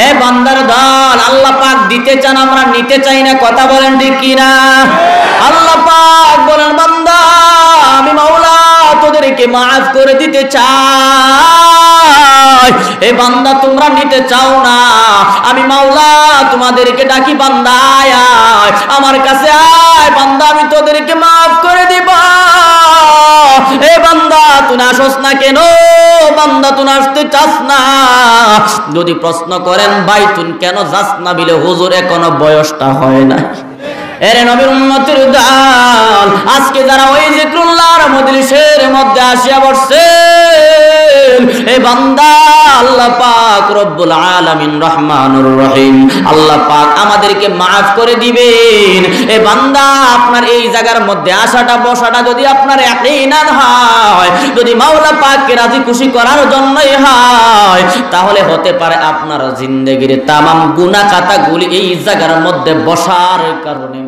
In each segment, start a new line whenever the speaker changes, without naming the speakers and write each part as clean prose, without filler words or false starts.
এ বান্দার দল, আল্লাহ পাক দিতে চান, আমরা নিতে চাই না, কথা বলেন ঠিক কিনা? আল্লাহ পাক বলেন, বান্দা আমি মাওলা তোদেরকে মাফ করে দিতে চাই। এ বান্দা তোমরা নিতে চাও না, আমি মাওলা তোমাদেরকে ডাকি, বান্দা আয় আয় আমার কাছে আয়, বান্দা আমি তোদেরকে মাফ করে দিব। এ বান্দা তুই আসস না কেন? বান্দা তুই আসতে চাস না? যদি প্রশ্ন করেন ভাই তুই কেন যাস না, বিলে হুজুর এখনো বয়সটা হয় না। এরে নবীর উম্মতের দল, আজকে যারা ওই জিকরুল্লাহর মজলিসের মধ্যে আসিয়া বসছে, এ বান্দা আল্লাহ পাক রব্বুল আলামিন রহমানুর রহিম, আল্লাহ পাক আমাদেরকে মাফ করে দিবেন। এ বান্দা আপনার এই জায়গার মধ্যে আসাটা বসাটা যদি আপনার ইয়াকিনান হয়, যদি মাওলা পাককে রাজি খুশি করার জন্যই হয়, তাহলে হতে পারে আপনার জিন্দেগির তামাম গুনাহ খাতাগুলি এই জায়গার মধ্যে বসার কারণে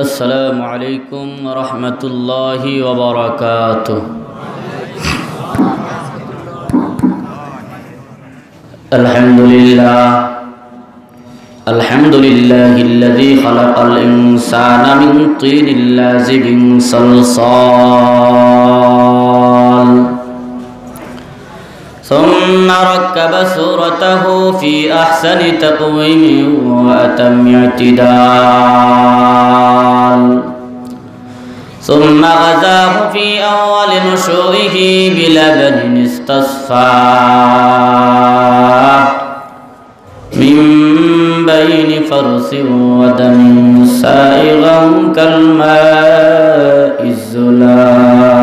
আসসালামু আলাইকুম ওয়া রাহমাতুল্লাহি ওয়া বারাকাতুহু। আলহামদুলিল্লাহিল্লাযী খালাকাল ইনসানা মিন তিনিল লাযিবিন সালসাল ثم ركب سورته في أحسن تقويم وأتم اعتدال ثم غزاه في أول نشوئه بلبن استصفى من بين فرث ودم سائغا كالماء الزلال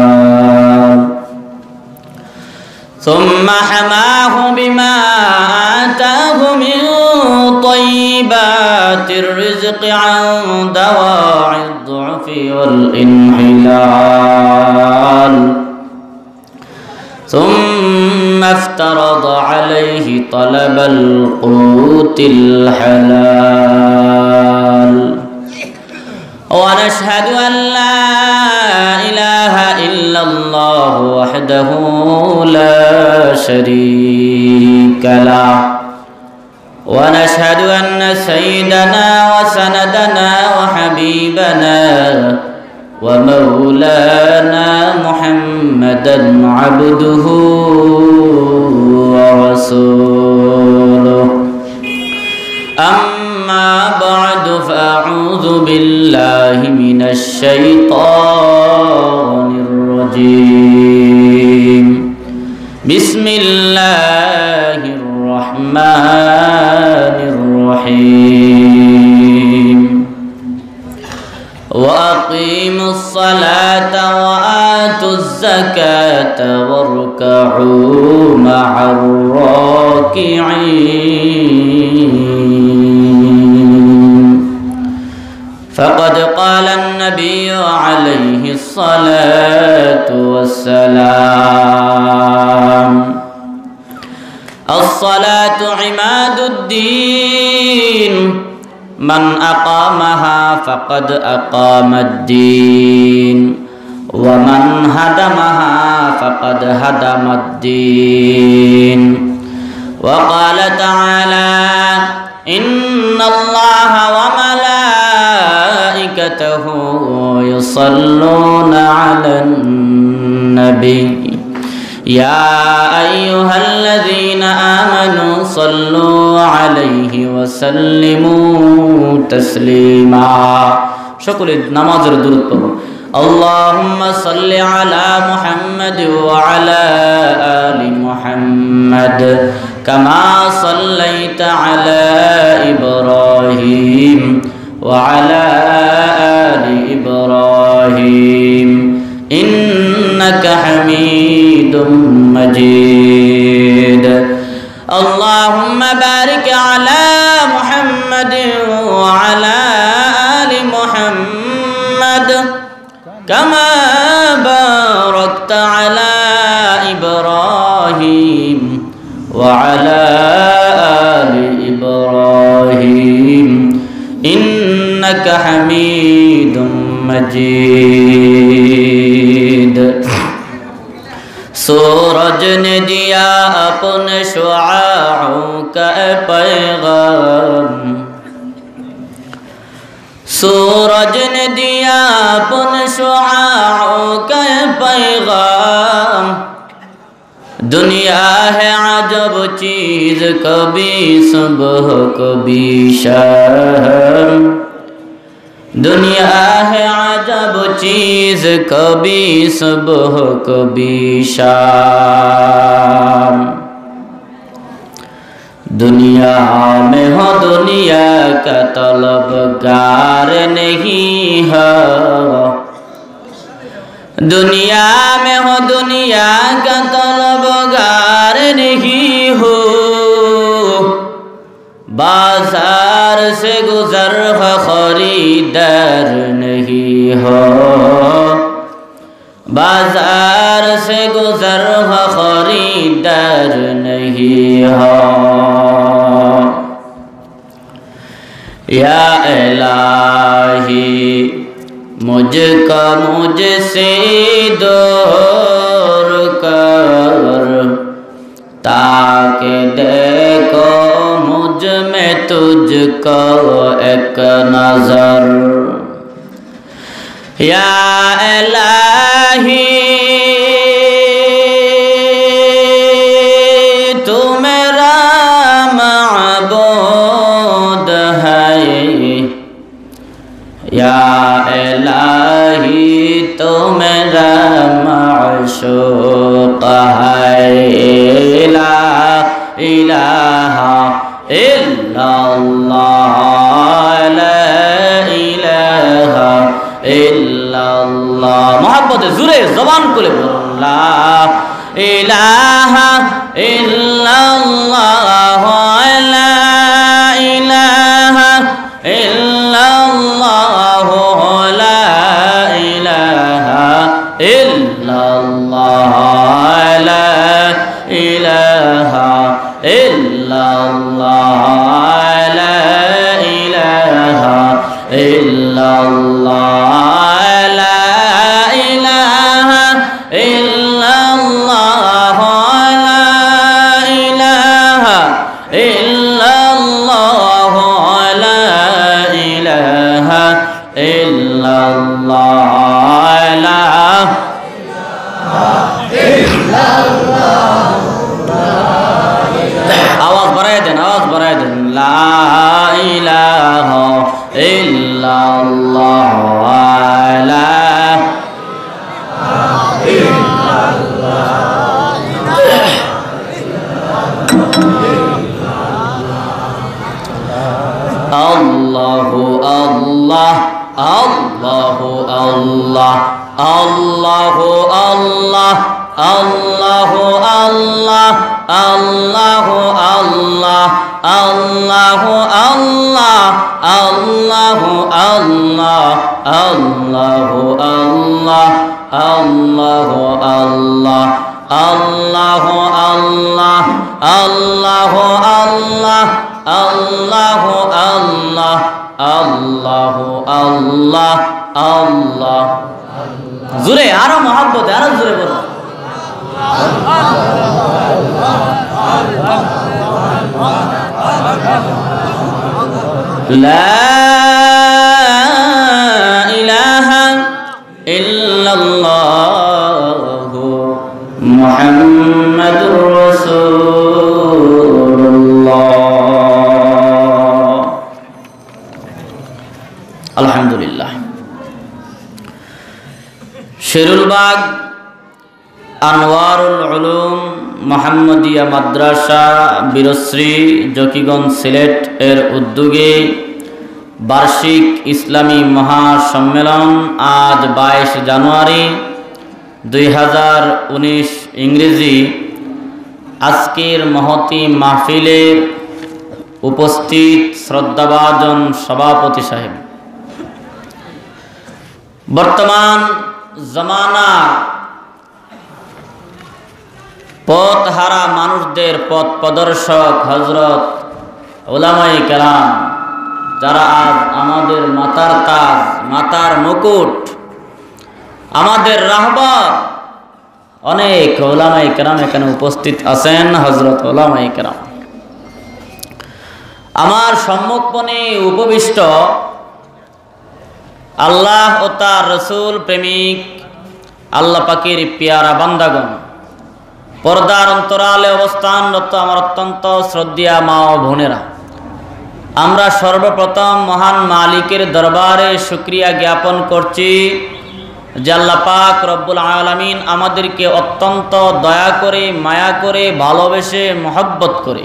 ثم حماه بما آتاه من طيبات الرزق عن دواعي الضعف والانحلال ثم افترض عليه طلب القوت الحلال ونشهد أن لا إله إلا الله وحده لا شريك له ونشهد أن سيدنا وسندنا وحبيبنا ومولانا محمدا عبده ورسوله أما بعد فأعوذ بالله من الشيطان الرجيم بسم الله الرحمن الرحيم وأقيموا الصلاة وآتوا الزكاة واركعوا مع الراكعين فقد قال النبي عليه الصلاة والسلام الصلاة عماد الدين من أقامها فقد أقام الدين ومن هدمها فقد هدم الدين وقال تعالى إن الله وملائكته يصلون على النبي يا أيها الذين آمنوا صلوا عليه وسلموا تسليما شكر نماز درود اللهم صل على محمد وعلى آل محمد كما صليت على إبراهيم وعلى آل إبراهيم إنك حميد مجيد اللهم بارك على محمد وعلى آل محمد كما باركت على إبراهيم وعلى آل إبراهيم إنك حميد مجيد सूरज ने दिया अपने शुआओं का पैगाम, सूरज ने दिया अपने शुआओं का पैगाम। दुनिया है अजब चीज, कभी सुबह कभी शाम। दुनिया है अजब चीज, कभी सुबह कभी शाम। दुनिया में हो दुनिया का तलबगार नहीं है, दुनिया में हो दुनिया का तलबगार नहीं हो। बाजार से गुजर खरीदार नहीं हो, बाजार से गुजर खरीदार नहीं हो। या इलाही मुझको मुझसे दूर कर, ताकि देखो मुझ में तुझको एक नजर। या इलाही तू मेरा माबूद है, या इलाही तो मेरा माशूक़ है। ला इलाहा इल्लल्लाह, ला इलाहा इल्लल्लाह। मोहब्बत जुरे ज़बान खुले बोलो, ला इलाहा इल्लल्लाह, ला इलाहा इल्लल्लाह, ला इलाहा इल्लल्लाह, ला इलाहा इल्लल्लाह, ला इलाहा इल्लल्लाह, ला इलाहा इल्लल्लाह, ला इलाहा इल्लल्लाह, ला इलाहा इल्लल्लाह, ला आवाज बढ़ाए दें, आवाज बढ़ाए दें। ला इलाहा इल्लल्लाह, ला अल्लाहु अल्लाह अल्लाहु अल्लाह अल्लाहु अल्लाह अल्लाहु अल्लाह अल्लाहु अल्लाह अल्लाहु अल्लाह अल्लाहु अल्लाह अल्लाहु अल्लाह अल्लाहु अल्लाह अल्लाहु अल्लाह अल्लाहु अल्लाह अल्लाहु अल्लाह अल्लाहु अल्लाह अल्लाह। जुरे आरो मोहब्बत आरो जुरे बोलो, ला इलाहा इल्लल्लाह मुहम्मदुर रसूलुल्लाह। अल्हम्दुलिल्लाह। शेरुलबाग আনোয়ারুল উলুম মোহাম্মদিয়া মাদ্রাসা বীরশ্রী জকিগঞ্জ সিলেট এর উদ্যোগে বার্ষিক ইসলামী মহাসম্মেলন আজ 22 জানুয়ারি 2019 ইংরেজি। আজকের মহতি মাহফিলে উপস্থিত শ্রদ্ধাভাজন সভাপতি সাহেব, বর্তমান জমানা পথহারা মানুষদের পথ প্রদর্শক হযরত উলামায়ে কেরাম, যারা আজ আমাদের মাথার তাজ, মাথার মুকুট, আমাদের রাহবার, অনেক উলামায়ে কেরাম এখানে উপস্থিত আছেন। হযরত উলামায়ে কেরাম আমার সম্মুখপনে উপবিষ্ট আল্লাহ ও তার রাসূল প্রেমিক আল্লাহ পাকের পেয়ারা বান্দাগণ, পর্দার অন্তরালে অবস্থানরত আমার অত্যন্ত শ্রদ্ধেয় মা ও বোনেরা, আমরা সর্বপ্রথম মহান মালিকের দরবারে শুকরিয়া জ্ঞাপন করছি যে আল্লাহ পাক রব্বুল আলামিন আমাদেরকে অত্যন্ত দয়া করে, মায়া করে, ভালোবেসে, মহব্বত করে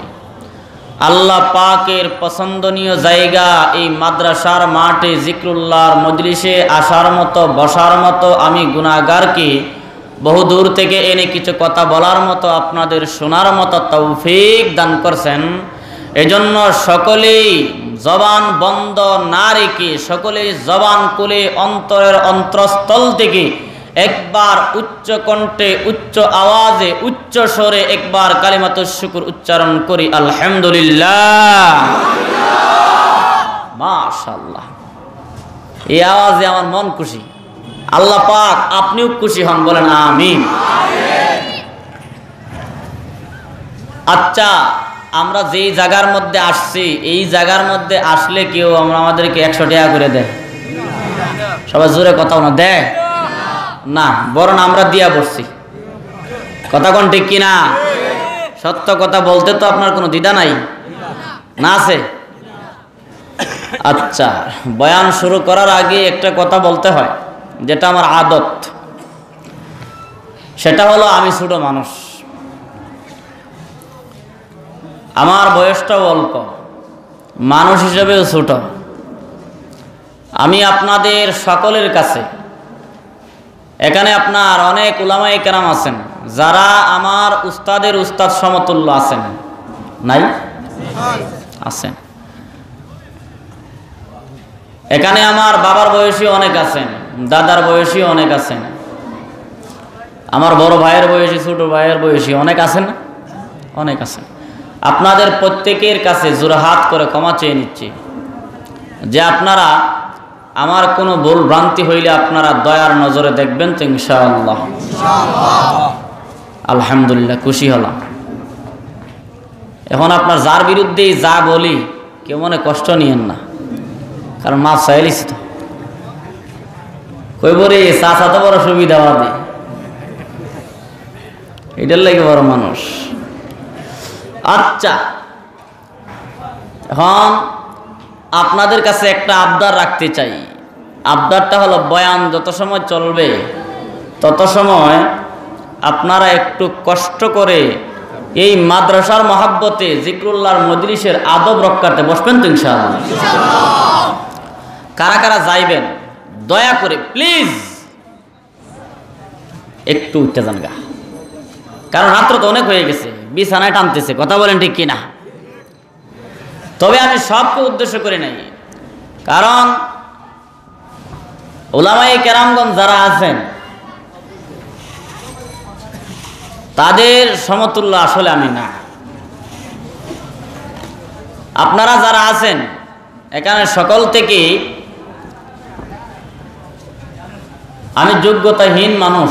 আল্লাহ পাকের পছন্দনীয় জায়গা এই মাদ্রাসার মাঠে জিক্রুল্লাহর মজলিসে আসার মতো, বসার মতো, আমি গুনাহগারকে বহু দূর থেকে এনে কিছু কথা বলার মতো, আপনাদের শোনার মতো তৌফিক দান করছেন। এজন্য সকলেই জবান বন্ধ না রেখে, সকলেই জবান খুলে অন্তরের অন্তরস্থল থেকে একবার উচ্চ কণ্ঠে, উচ্চ আওয়াজে, উচ্চ স্বরে একবার কালিমাতুশ শুকর উচ্চারণ করি, আলহামদুলিল্লাহ, মাশাআল্লাহ। এই আওয়াজে আমার মন খুশি। আল্লাহ পাক আপনিও খুশি হন, বলেন আমিন। আচ্ছা, আমরা যেই জায়গার মধ্যে আসছি, এই জায়গার মধ্যে আসলে কেউ আমাদেরকে 100 টাকা করে দেয়? সবাই জোরে কথা না দেয় না, বরং আমরা দিয়া বসছি। কথা কোন ঠিক কিনা? সত্য কথা বলতে তো আপনার কোনো দ্বিধা নাই না? আছে? আচ্ছা, বয়ান শুরু করার আগে একটা কথা বলতে হয়, যেটা আমার আদত। সেটা হলো, আমি ছোট মানুষ, আমার বয়সটাও অল্প, মানুষ হিসেবেও ছোট। আমি আপনাদের সকলের কাছে, এখানে আপনার অনেক উলামায়ে কেরাম আছেন যারা আমার উস্তাদের উস্তাদ সমতুল্য আছেন, নাই? আছেন। এখানে আমার বাবার বয়সী অনেক আছেন, দাদার বয়সী অনেক আছেন, আমার বড় ভাইয়ের বয়সী, ছোট ভাইয়ের বয়সী অনেক আছেন, অনেক আছেন। আপনাদের প্রত্যেকের কাছে জোড়হাত করে ক্ষমা চেয়ে নিচ্ছি যে আপনারা আমার কোনো ভুল ভ্রান্তি হইলে আপনারা দয়ার নজরে দেখবেন তো, ইনশাআল্লাহ। আলহামদুলিল্লাহ, খুশি হলাম। এখন আপনার যার বিরুদ্ধেই যা বলি কেউ মনে কষ্ট নিয়েন না, কারণ মাছ চাইলিস তো কইব রে চাচা তো বড় সুবিধাবাদী, এটার লাগে বড় মানুষ। আচ্ছা, এখন আপনাদের কাছে একটা আবদার রাখতে চাই। আবদারটা হলো, বয়ান যত সময় চলবে তত সময় আপনারা একটু কষ্ট করে এই মাদ্রাসার মহাব্বতে, জিক্রুল্লাহর মজলিসের আদব রক্ষাতে বসবেন তো, ইনশাআল্লাহ। কারা কারা যাইবেন দয়া করে প্লিজ একটু উঠতে যান গা, কারণ রাত্র তো অনেক হয়ে গেছে, বিছানায় টানতেছে। কথা বলেন ঠিক কিনা? তবে আমি সবকে উদ্দেশ্য করে নাই, কারণ উলামায়ে কেরামগণ যারা আছেন তাদের সমতুল্য আসলে আমি না। আপনারা যারা আছেন এখানে সকল থেকে আমি যোগ্যতাহীন মানুষ,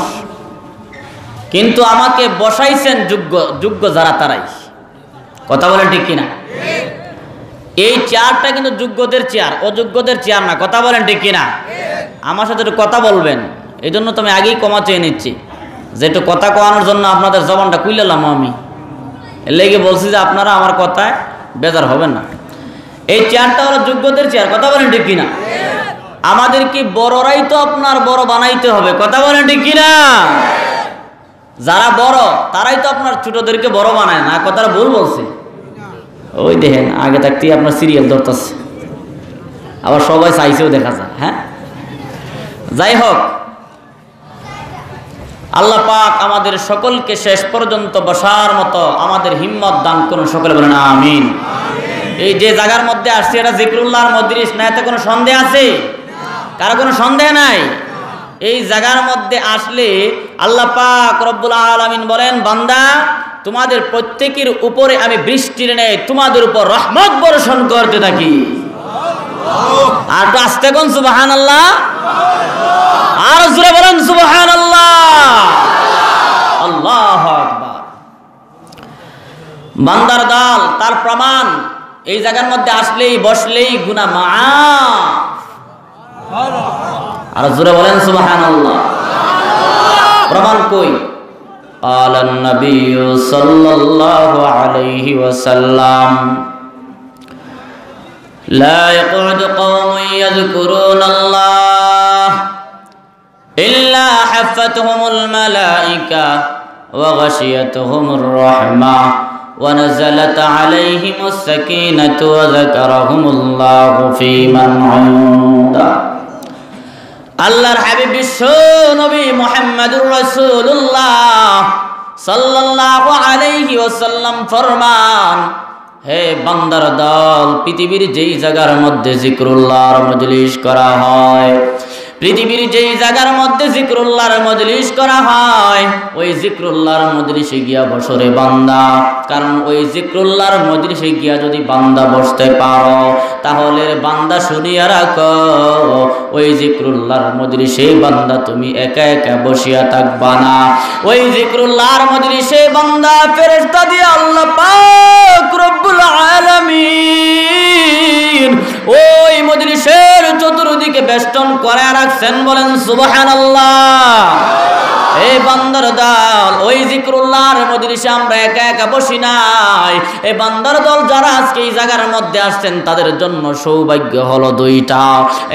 কিন্তু আমাকে বসাইছেন যোগ্য যারা, তারাই। কথা বলেন ঠিক কিনা? এই চেয়ারটা কিন্তু যোগ্যদের চেয়ার, অযোগ্যদের চেয়ার না। কথা বলেন ঠিক কিনা? আমার সাথে একটু কথা বলবেন, এই জন্য তো আমি আগেই ক্ষমা চেয়ে নিচ্ছি যে একটু কথা কওয়ানোর জন্য আপনাদের জবানটা খুইলাম আমি, এর লেগে বলছি যে আপনারা আমার কথায় বেজার হবেন না। এই চেয়ারটা হলো যোগ্যদের চেয়ার। কথা বলেন ঠিক কিনা? আমাদের কি বড়রাই তো আপনার বড় বানাইতে হবে। কথা বলেন ঠিক কিনা? যারা বড় তারাই তো আপনার ছোটদেরকে বড় বানায় না। কথাটা ভুল বলছে? ওই দেখেন আগে থাকতেই আপনার সিরিয়াল ধরতেছে, আবার সবাই চাইছেও দেখা যায়। হ্যাঁ, যাই হোক, আল্লাহ পাক আমাদের সকলকে শেষ পর্যন্ত বসার মতো আমাদের হিম্মত দান করুন। সকলে বলেন আমিন। এই যে জায়গার মধ্যে আসছে এটা জিক্রুল্লাহর মজলিস না, এতে কোনো সন্দেহ আছে? কারো কোনো সন্দেহ নাই? এই জায়গার মধ্যে আসলে আল্লাহ পাক রব্বুল আলামিন বলেন, বান্দা তোমাদের প্রত্যেকের উপরে আমি বৃষ্টির ন্যায় তোমাদের উপর রহমত বর্ষণ করতে থাকি। আর তো আস্তে কোন সুবহানাল্লাহ, আর জোরে বলেন সুবহানাল্লাহ। আল্লাহু আকবার। বান্দার দল, তার প্রমাণ এই জায়গার মধ্যে আসলেই বসলেই গুনাহ মাফ। আর জোরে বলেন সুবহানাল্লাহ। প্রমাণ কই? قال النبي صلى الله عليه وسلم لا يقعد قوم يذكرون الله إلا حفتهم الملائكة وغشيتهم الرحمة ونزلت عليهم السكينة وذكرهم الله في من عنده। আল্লাহর হাবিব বিশ্ব নবী মুহাম্মদুর রাসূলুল্লাহ সাল্লাল্লাহু আলাইহি ওয়াসাল্লাম ফরমান, হে বান্দার দল, পৃথিবীর যেই জায়গার মধ্যে জিকরুল্লাহর মজলিস করা হয়, পৃথিবীর যেই জায়গার মধ্যে জিকরুল্লাহর মজলিস করা হয়, ওই জিকরুল্লাহর মজলিসে গিয়া বসরে বান্দা। কারণ ওই জিকরুল্লাহর মজলিসে গিয়া যদি বান্দা বসতে পারো, তাহলে বান্দা শুনিয়া রাখো, ওই জিকরুল্লাহর মজলিসে বান্দা তুমি একা একা বসিয়া থাকবা না। ওই জিকরুল্লাহর মজলিসে বান্দা ফেরেশতা দিয়ে আল্লাহ পাক রব্বুল আলামিন ওই মজলিসের চতুর্দিকে বেষ্টন করে রাখছেন। বলেন সুবহানাল্লাহ। এই বান্দার দল, ওই জিকরুল্লাহর মজলিসে আমরা একা একা বসি নাই। এই বান্দার দল যারা আজকে এই জায়গার মধ্যে আসছেন, তাদের জন্য সৌভাগ্য হলো দুইটা।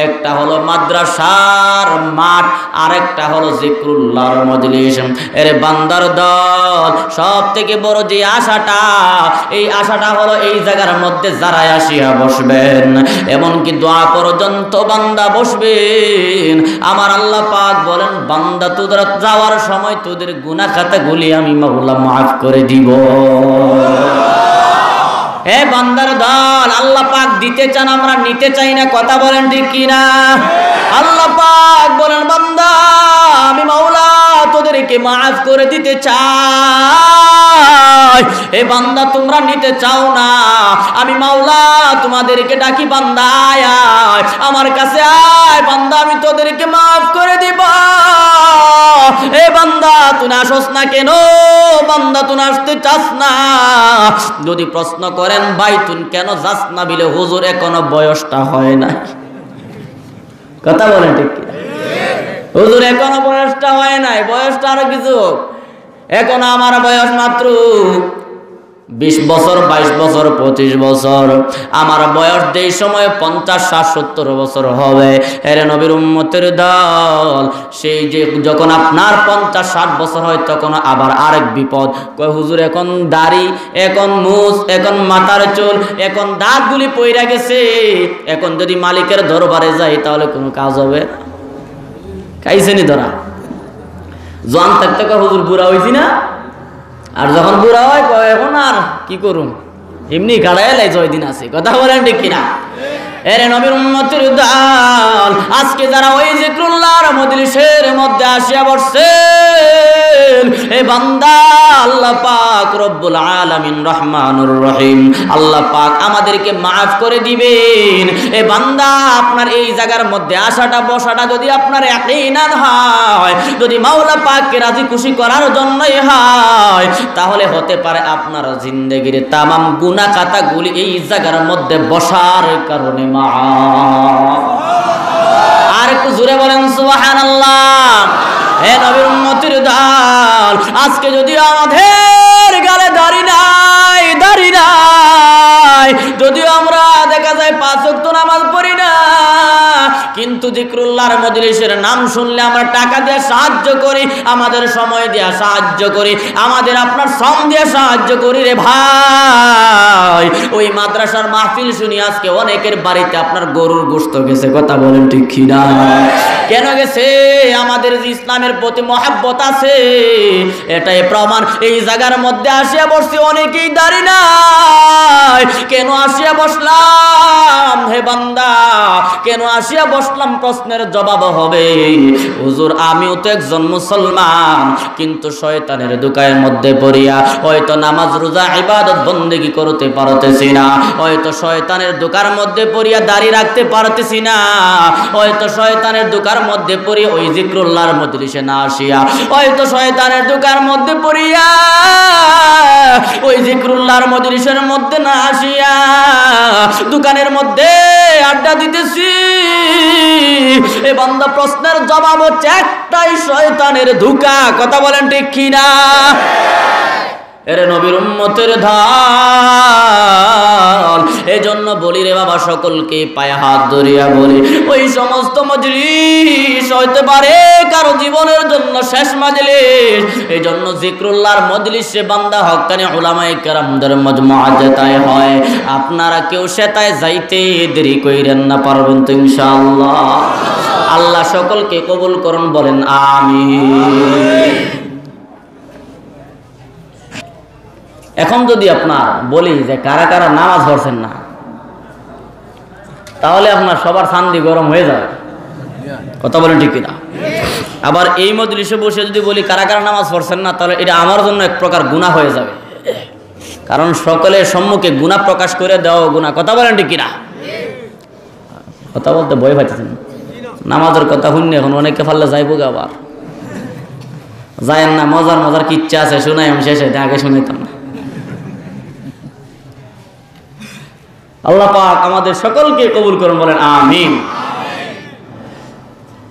একটা হলো মাদ্রাসার মাঠ, আর একটা হলো জিকরুল্লাহর মজলিস। এর বান্দার দল, সব থেকে বড় যে আশাটা, এই আশাটা হলো এই জায়গার মধ্যে যারা আসিয়া বসবেন, এমনকি দোয়া পর্যন্ত বান্দা বসবেন, আমার আল্লাহ পাক বলেন, বান্দা তোদের যাওয়ার সময় তোদের গুনাহ খাতাগুলি আমি মাওলা মাফ করে দিব। হে বান্দার দল, আল্লাহ পাক দিতে চান, আমরা নিতে চাই না। কথা বলেন ঠিক কিনা? আল্লাহ পাক বলেন, বান্দা আমি মাওলা তোদেরকে মাফ করে দিতে চাই। হে বান্দা তোমরা নিতে চাও না, আমি মাওলা তোমাদেরকে ডাকি, বান্দা আয় আয় আমার কাছে আয়, বান্দা আমি তোদেরকে মাফ করে দিব। এ বান্দা তুই আসস না কেন? বান্দা তুই আসতে চাস না? যদি প্রশ্ন করেন, ভাই তুই কেন যাস না, বিলে হুজুর এখনো বয়সটা হয় না। কথা বলেন ঠিক কি? হুজুর এখনো বয়সটা হয় নাই, বয়সটা আরো কিছু। এখন আমার বয়স মাত্র 20 বছর, 22 বছর, 25 বছর। আমার বয়স যেই সময় 50, 60, 70 বছর হবে, এর নবীর উম্মতের দল, সেই যে যখন আপনার 50, 60 বছর হয়, তখন আবার আরেক বিপদ। কয় হুজুর এখন দাড়ি, এখন মুছ, এখন মাথার চুল, এখন দাঁতগুলি পইরা গেছে, এখন যদি মালিকের দরবারে যাই তাহলে কোনো কাজ হবে না। খাইছেনি ধরা? জোয়ান থাকতে কয় হুজুর বুড়া হইছি না, আর যখন বুড়া হয় কয় এখন আর কি করুন, এমনি গাড়াইলাই জয়দিন আছে। কথা বলেন ঠিক কিনা? এরে নবীর উম্মতের দল, আজকে যারা ওই জিকরুল্লাহর মজলিসের মধ্যে আসিয়া বসছেন, এ বান্দা আল্লাহ পাক রব্বুল আলামিন রহমানুর রহিম, আল্লাহ পাক আমাদেরকে মাফ করে দিবেন। এ বান্দা আপনার এই জায়গার মধ্যে আসাটা বসাটা যদি আপনার ইয়াকিনান হয়, যদি মাওলা পাককে রাজি খুশি করার জন্যই হয়, তাহলে হতে পারে আপনার জিন্দেগির তামাম গুনাহ খাতাগুলি এই জায়গার মধ্যে বসার কারণে আর একটু জোরে বলেন সুবহানাল্লাহ। হে নবীর উম্মতের দল, আজকে যদি আমাদের গালে দাড়ি নাই, যদিও আমরা দেখা যায় 5 ওয়াক্ত নামাজ পড়ি না, কিন্তু জিকরুল্লাহর মজলিসের নাম শুনলে আমরা টাকা দিয়ে সাহায্য করি, আমাদের সময় দিয়ে সাহায্য করি, আমাদের আপনার শ্রম দিয়ে সাহায্য করি। রে ভাই, ওই মাদ্রাসার মাহফিল শুনি আজকে অনেকের বাড়িতে আপনার গরুর গোশত গেছে। কথা বলেন ঠিক কি না? কেন গেছে? আমাদের যে ইসলামের প্রতি মহব্বত আছে, এটাই প্রমাণ। এই জায়গার মধ্যে আসিয়া বসছি, অনেকেই দাড়ি নাই। কেন আসিয়া বসলাম? হে বান্দা, কেন আসিয়া বসলাম? প্রশ্নের জবাব হবে, হুজুর আমিও তো একজন মুসলমান, কিন্তু শয়তানের ধোঁকার মধ্যে পড়িয়া হয়তো নামাজ রোজা ইবাদত বন্দেগী করতে পারতেছি না, হয়তো শয়তানের ধোঁকার মধ্যে পড়িয়া দাড়ি রাখতে পারতেছি না, হয়তো শয়তানের ধোঁকার মধ্যে পড়িয়া ওই জিক্রুল্লাহর মজলিসে না আসিয়া, হয়তো শয়তানের ধোঁকার মধ্যে পড়িয়া ওই জিক্রুল্লাহর মজলিসের মধ্যে না আসিয়া দোকানের মধ্যে আড্ডা দিতেছি। এ বান্দা প্রশ্নের জবাব হচ্ছে একটাই, শয়তানের ধোঁকা। কথা বলেন ঠিক কিনা? এরে নবীর উম্মতের ঢাল। এজন্য বলি রে বাবা, সকলকে পায়ে হাত ধরিয়া বলি, ওই সমস্ত মজলিস হইতে পারে কারো জীবনের জন্য শেষ মজলিস। এজন্য জিক্রুল্লাহর মজলিসে বান্দা হক্কানি উলামায়ে কেরামদের মজমুআ যেতায় হয়। আপনারা কেউ সেতায় যাইতে দেরি কইরেন না, পারবেন তো ইনশাআল্লাহ। আল্লাহ সকলকে কবুল করুন, বলেন আমিন। এখন যদি আপনার বলি যে কারা কারা নামাজ পড়ছেন না, তাহলে আপনার সবার শান্তি গরম হয়ে যাবে। কথা বলেন ঠিক কিনা? আবার এই মজলিসে বসে যদি বলি কারা কারা নামাজ পড়ছেন না, তাহলে এটা আমার জন্য এক প্রকার গুনাহ হয়ে যাবে, কারণ সকলের সম্মুখে গুনাহ প্রকাশ করে দেওয়া গুনাহ। কথা বলেন ঠিক কিনা? কথা বলতে ভয় পাইতেছেন? নামাজের কথা শুনলে এখন অনেকে ফাললে যাইবো গে, আবার যায়েন না। মজার মজার কি ইচ্ছা আছে শুনাই, আমি শেষে আগে শুনাইতাম না। আল্লাহ পাক আমাদের সকলকে কবুল করুন, বলেন আমিন।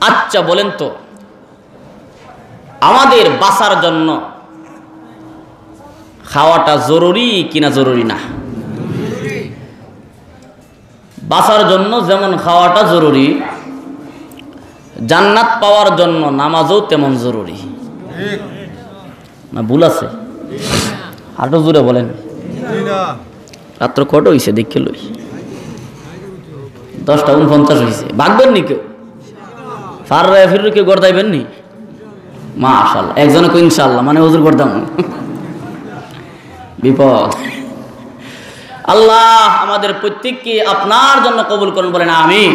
আচ্ছা বলেন তো, আমাদের বাঁচার জন্য খাওয়াটা জরুরি কিনা জরুরি না? বাঁচার জন্য যেমন খাওয়াটা জরুরি, জান্নাত পাওয়ার জন্য নামাজও তেমন জরুরি না? ভুল আছে? হাঁটু জুড়ে বলেন। রাত্র কত হয়েছে দেখে লই? 10:49 হয়েছে। ভাগবেন নি কেউ? ফাররায় ফিরু কেউ গড়দাইবেন নি? মাশাআল্লাহ। একজনে কই ইনশাআল্লাহ, মানে হুজুর গড়দাম। বিপদ। আল্লাহ আমাদের প্রত্যেককে আপনার জন্য কবুল করুন, বলেন আমিন।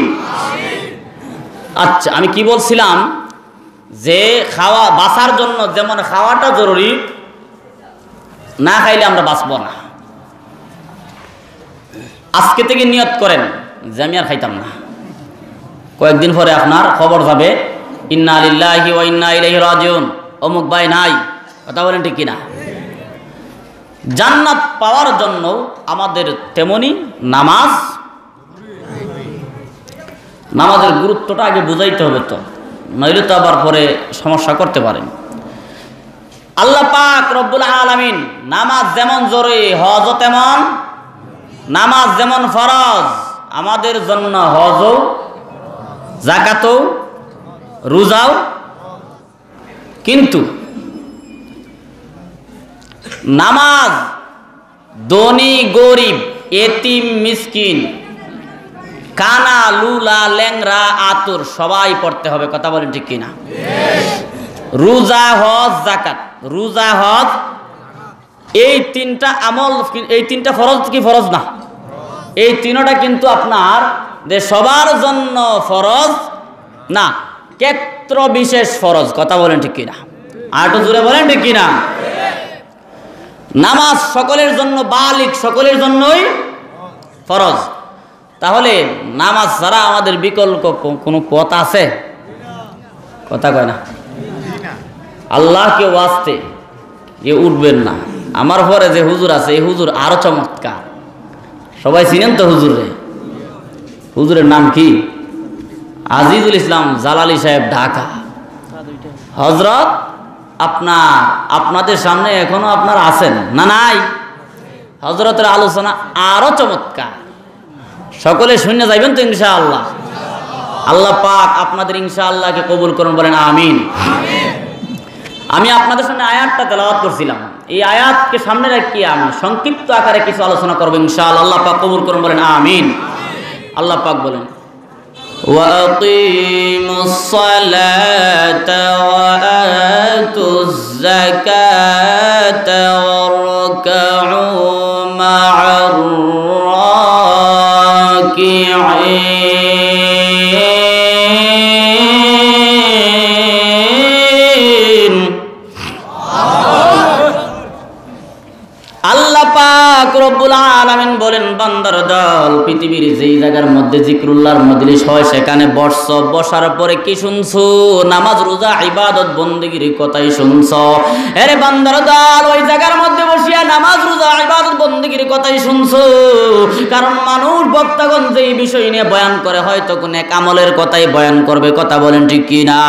আচ্ছা, আমি কি বলছিলাম যে খাওয়া বাঁচার জন্য যেমন খাওয়াটা জরুরি, না খাইলে আমরা বাঁচব না। আজকে থেকে নিয়ত করেন যে আমি আর খাইতাম না। কয়েকদিন পরে আপনার খবর যাবে, ইন্না লিল্লাহি ওয়া ইন্না ইলাইহি রাজিউন, অমুক ভাই নাই। কথা বলেন ঠিক কিনা? জান্নাত পাওয়ার জন্য আমাদের তেমনি নামাজের গুরুত্বটা আগে বুঝাইতে হবে, তো নইলে তো আবার পরে সমস্যা করতে পারেন। আল্লাহ পাক রব্বুল আলামিন নামাজ যেমন জরুরি, হজও তেমন, নামাজ যেমন ফরজ আমাদের জন্য, হজও, যাকাতও, রোজাও। কিন্তু নামাজ ধনী গরিব, এতিম মিসকিন, কানা লুলা ল্যাংরা আতুর সবাই পড়তে হবে। কথা বলেন ঠিক কিনা? রোজা, হজ, যাকাত। রোজা, হজ এই তিনটা আমল, এই তিনটা ফরজ কি ফরজ না? এই তিনটা কিন্তু আপনার যে সবার জন্য ফরজ না, ক্ষেত্র বিশেষ ফরজ। কথা বলেন ঠিক কিনা? আর তো জোরে বলেন ঠিক কিনা? নামাজ সকলের জন্য বালিক, সকলের জন্যই ফরজ। তাহলে নামাজ ছাড়া আমাদের বিকল্প কোনো পথ আছে? কথা কয় না। আল্লাহকে ওয়াস্তে এ উঠবেন না। আমার পরে যে হুজুর আছে, এই হুজুর আরো চমৎকার। সবাই চিনেন তো হুজুরে? হুজুরের নাম কি? আজিজুল ইসলাম জালালি সাহেব, ঢাকা। হযরত আপনাদের সামনে এখনো আপনারা আছেন না? নাই? হযরতের আলোচনা আরো চমৎকার। সকলে শুনে যাইবেন তো ইনশাআল্লাহ? আল্লাহ পাক আপনাদের ইনশাআল্লাহকে কবুল করুন, বলেন আমিন। আমি আপনাদের সামনে আয়াতটা তেলাওয়াত করছিলাম, এই আয়াতকে সামনে রেখে আমি সংক্ষিপ্ত আকারে কিছু আলোচনা করব ইনশাআল্লাহ। আল্লাহ পাক কবুল করুন, বলেন আমিন। আল্লাহ পাক বলেন, وَأَقِيمُوا الصَّلَاةَ وَآتُوا الزَّكَاةَ وَارْكَعُوا مَعَ الرَّاكِعِينَ রব্বুল আলামিন বলেন বান্দার দল পৃথিবীর যেই জায়গার মধ্যে জিকরুল্লাহর মজলিস হয় সেখানে বসার পরে কি শুনছো? নামাজ রোজা ইবাদত বন্দেগীর কথাই শুনছো। আরে বান্দার দল ওই জায়গার মধ্যে বসিয়া নামাজ রোজা ইবাদত বন্দেগীর কথাই শুনছো। কারণ মানুষ বক্তাগণ যেই বিষয় নিয়ে বয়ান করে হয়তো কোন এক আমলের কথাই বয়ান করবে, কথা বলেন ঠিক কি না?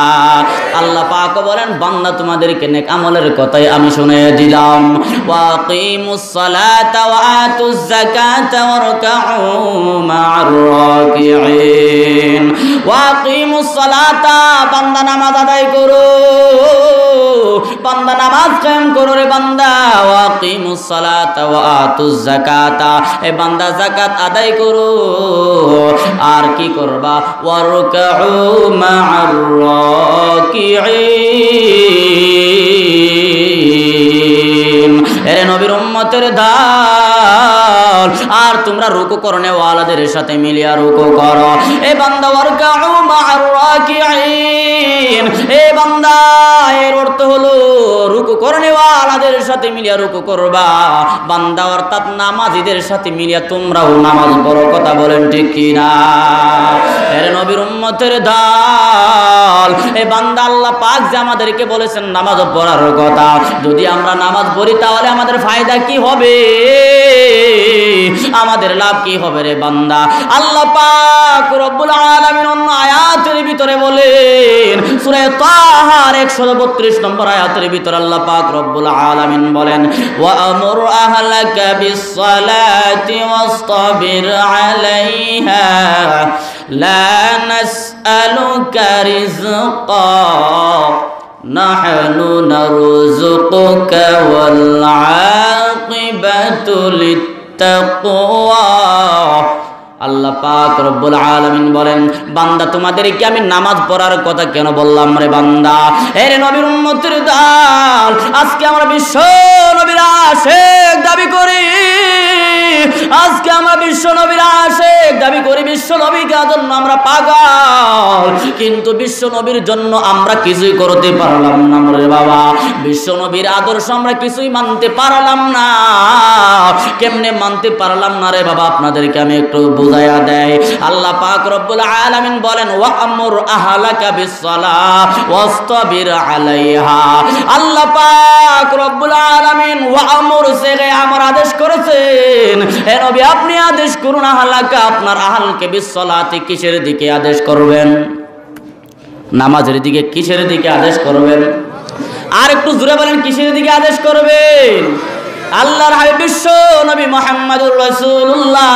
আল্লাহ পাক বলেন বান্দা তোমাদেরকে নেক আমলের কথাই আমি শুনিয়ে দিলাম। ওয়াকিমুস সালাতা ওয়া আতুজ যাকাতা ওয়ারকাউ মা'আর রাকিঈন। ওয়াকিমুস সালাতা, বান্দা নামাজ আদায় করো, বান্দা নামাজ কায়েম করো রে বান্দা। ওয়াকিমুস সালাতা ওয়া আতুজ যাকাতা, এ বান্দা যাকাত আদায় করো। আর কি করবা? ওয়ারকাউ মা'আর রাকিঈন। এরে নবীর উম্মতের দল, আর তোমরা রুকু করনে ওয়ালাদের সাথে মিলিয়া রুকু করো। এ বান্দা ওয়ারকাউ মা'আর রাকিঈন, এ বান্দা এর অর্থ হলো রুকু করনে ওয়ালাদের সাথে মিলিয়া রুকু করবা। বান্দা অর্থাৎ নামাজীদের সাথে মিলিয়া তোমরাও নামাজ পড়ো, কথা বলেন ঠিক কি না? এরে নবীর উম্মতের দল, এ বান্দা আল্লাহ পাক যে আমাদেরকে বলেছেন নামাজ পড়ার কথা, যদি আমরা নামাজ পড়ি তাহলে আমাদের ফায়দা কি হবে? আমাদের লাভ কি হবে রে বান্দা? আল্লাহ পাক রব্বুল আলামিন অন্য আয়াতের ভিতরে বলেন, সূরা তাহার 132 নম্বর আয়াতের ভিতরে আল্লাহ পাক রব্বুল আলামিন বলেন, ওয়া আমুর আহলাকা বিস-সালাতি ওয়াসতাবির আলাইহা লা নাসআলুকা রিজকা নাহনু নারযুকুকা ওয়াল আকিবাতু লিত-তাকওয়া। আল্লাহ পাক রব্বুল আলামিন বলেন বান্দা তোমাদেরকে আমি নামাজ পড়ার কথা কেন বললাম রে বান্দা? এর নবীর উম্মতের দল, আজকে আমরা বিশ্ব নবীর আশিক দাবি করি, আজকে আমরা বিশ্ব নবীর আশিক দাবি করি, বিশ্ব নবীর জন্য আমরা পাগল, কিন্তু বিশ্ব নবীর জন্য আমরা কিছুই করতে পারলাম না রে বাবা। বিশ্ব নবীর আদর্শ আমরা কিছুই মানতে পারলাম না। কেমনে মানতে পারলাম না রে বাবা? আপনাদেরকে আমি একটু বুঝাইয়া দেয়। আল্লাহ পাক রব্বুল আলামিন বলেন, ওয়া আমুর আহলাকা বিস-সালাহ ওয়াসতাবির আলাইহা। আল্লাহ পাক রব্বুল আলামিন ওয়া আমুর সেগে আমার আদেশ করেছেন, হে নবী আপনি আদেশ করুন আহলাকা, আপনার আহলকে বিস-সালাতি, কিসের দিকে আদেশ করবেন? নামাজের দিকে। কিসের দিকে আদেশ করবেন? আর একটু জোরে বলেন, কিসের দিকে আদেশ করবেন? আল্লাহর হাবিব বিশ্ব নবী মুহাম্মদুর রাসূলুল্লাহ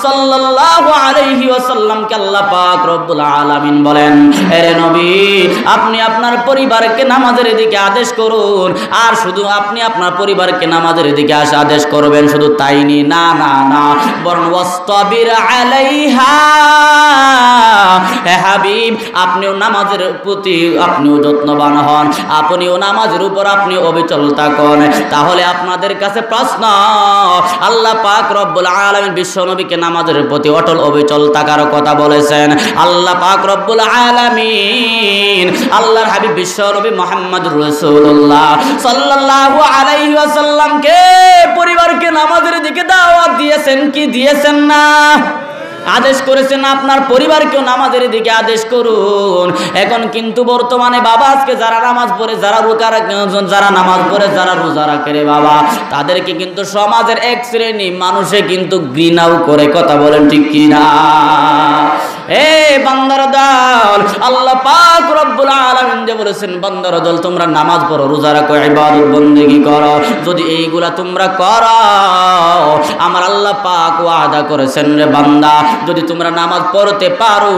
সাল্লাল্লাহু আলাইহি ওয়াসাল্লামকে আল্লাহ পাক রব্বুল আলামিন বলেন, হে নবী আপনি আপনার পরিবারকে নামাজের দিকে আদেশ করুন। আর শুধু আপনি আপনার পরিবারকে নামাজের দিকে আদেশ করবেন শুধু তাই না, না না, বরং ওয়াসতাবির আলাইহা, হে হাবিব আপনিও নামাজের প্রতি আপনিও যত্নবান হন, আপনিও নামাজের উপর আপনি অবিচল থাকুন। তাহলে আপনাদের কাছে প্রশ্ন, আল্লাহ পাক রব্বুল আলামিন বিশ্ব নবীকে নামাজের প্রতি অটল অবিচল থাকার কথা বলেছেন। আল্লাহ পাক রব্বুল আলামিন আল্লাহর হাবিব বিশ্ব নবী মুহাম্মদুর রাসূলুল্লাহ সাল্লাল্লাহু আলাইহি ওয়াসাল্লামকে পরিবারকে নামাজের দিকে দাওয়াত দিয়েছেন কি দিয়েছেন না? আদেশ করেছেন আপনার পরিবারকেও নামাজের দিকে আদেশ করুন। এখন কিন্তু বর্তমানে বাবা আজকে যারা নামাজ পড়ে, যারা নামাজ পড়ে, যারা রোজা রাখে রে বাবা, তাদেরকে কিন্তু সমাজের এক শ্রেণী মানুষে কিন্তু ঘৃণাও করে, কথা বলেন ঠিক কি না? এ বান্দার দল, আল্লাহ পাক রব্বুল আলামিন যে বলেছেন বান্দার দল তোমরা নামাজ পড়ো, রোজা রাখো, ইবাদত বন্দেগী করো, যদি এইগুলা তোমরা করো আমার আল্লাহ পাক ওয়াদা করেছেন রে বান্দা যদি তোমরা নামাজ পড়তে পারো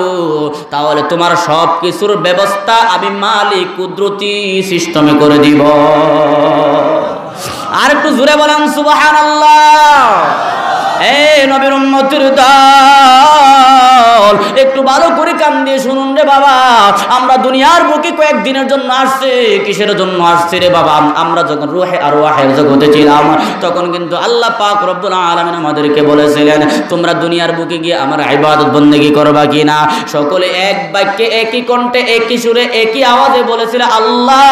তাহলে তোমার সব কিছুর ব্যবস্থা আমি মালিক কুদরতি সিস্টেমে করে দিব। আর একটু জোরে বলেন সুবহানাল্লাহ। এ নবীর উম্মতের দল, একটু ভালো করে কান দিয়ে শুনুন রে বাবা। আমরা দুনিয়ার বুকে কয়েকদিনের জন্য আসছে। কিসের জন্য আসছে রে বাবা? আমরা যখন রূহে আর ওয়াহের জগতে ছিলাম তখন কিন্তু আল্লাহ পাক রব্বুল আলামিন আমাদেরকে বলেছিলেন তোমরা দুনিয়ার বুকে গিয়ে আমার ইবাদত বন্দেগী করবা কিনা। সকলে এক বাক্যে, একই কণ্ঠে, একই সুরে, একই আওয়াজে বলেছিল আল্লাহ।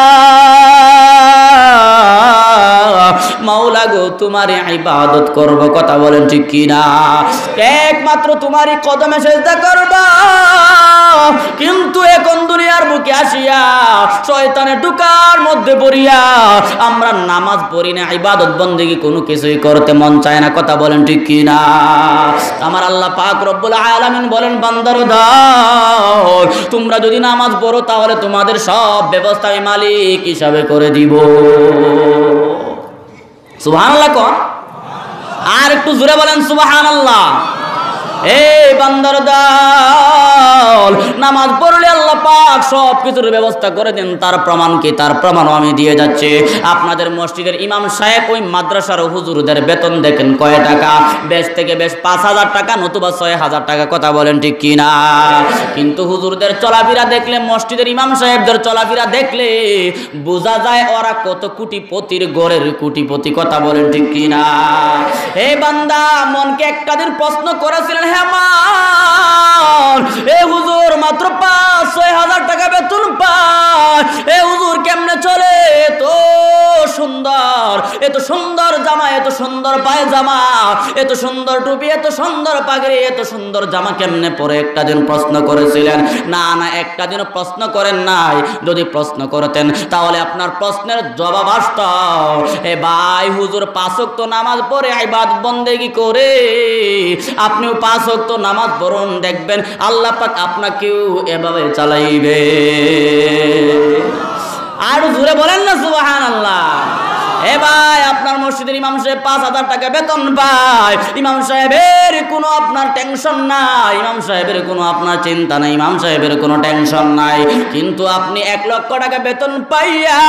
মাওলা গো তোমারই ইবাদত করব, কথা বলেন ঠিক কিনা? একমাত্র তোমারই কদমে সেজদা করব। কিন্তু এখন দুনিয়ার বুকে আসিয়া শয়তানের ঢুকার মধ্যে পড়িয়া আমরা নামাজ পড়ি না, ইবাদত বন্দেগী কোনো কিছুই করতে মন চায় না, কথা বলেন ঠিক কিনা? আমার আল্লাহ পাক রব্বুল আলামিন বলেন, বান্দার দল তোমরা যদি নামাজ পড়ো তাহলে তোমাদের সব ব্যবস্থা আমি মালিক হিসাবে করে দিব। সুবহানাল্লাহ কোন? আর একটু জোরে বলেন সুবহানাল্লাহ। এই বান্দার দল নামাজ পড়লে আল্লাহ পাক সব কিছুর ব্যবস্থা করে দেন। তার প্রমাণ কি? তার প্রমাণও আমি দিয়ে যাচ্ছি। আপনাদের মসজিদের ইমাম সাহেব ওই মাদ্রাসার হুজুরদের বেতন দেখেন কয় টাকা? বেশ থেকে বেশ 5,000 টাকা নতুবা 6,000 টাকা, কথা বলেন ঠিক কিনা? কিন্তু হুজুরদের চলাফেরা দেখলে, মসজিদের ইমাম সাহেবদের চলাফেরা দেখলে বোঝা যায় ওরা কত কোটিপতির ঘরের কোটিপতি, কথা বলেন ঠিক কিনা? এই বান্দা মনকে একটা দিন প্রশ্ন করেছিলেন, হ্যাঁ মান এই হুজুর মাত্র 5-6,000 টাকা বেতন পায়, এই হুজুর কেমনে চলে? এত সুন্দর, এত সুন্দর জামা, এত সুন্দর পায়জামা, এত সুন্দর টুপি, এত সুন্দর পাগড়ি, এত সুন্দর জামা কেমনে পরে একটা দিন প্রশ্ন করেছিলেন? না না, একটা দিন প্রশ্ন করেন নাই। যদি প্রশ্ন করতেন তাহলে আপনার প্রশ্নের জবাব আসতো, এ ভাই হুজুর 5 ওয়াক্ত নামাজ পড়ে ইবাদত বন্দেগী করে, আপনিও 5 ওয়াক্ত নামাজ পড়ুন, দেখবেন আল্লাহ পাক আপনাকেও এভাবে চালাইবে। আর জোরে বলেন না সুবহানাল্লাহ। এ ভাই আপনার মসজিদের ইমাম সাহেব 5,000 টাকা বেতন পায়, ইমাম সাহেবের কোনো আপনার টেনশন নাই, ইমাম সাহেবের কোনো আপনার চিন্তা নাই, ইমাম সাহেবের কোনো টেনশন নাই। কিন্তু আপনি 1 লক্ষ টাকা বেতন পাইয়া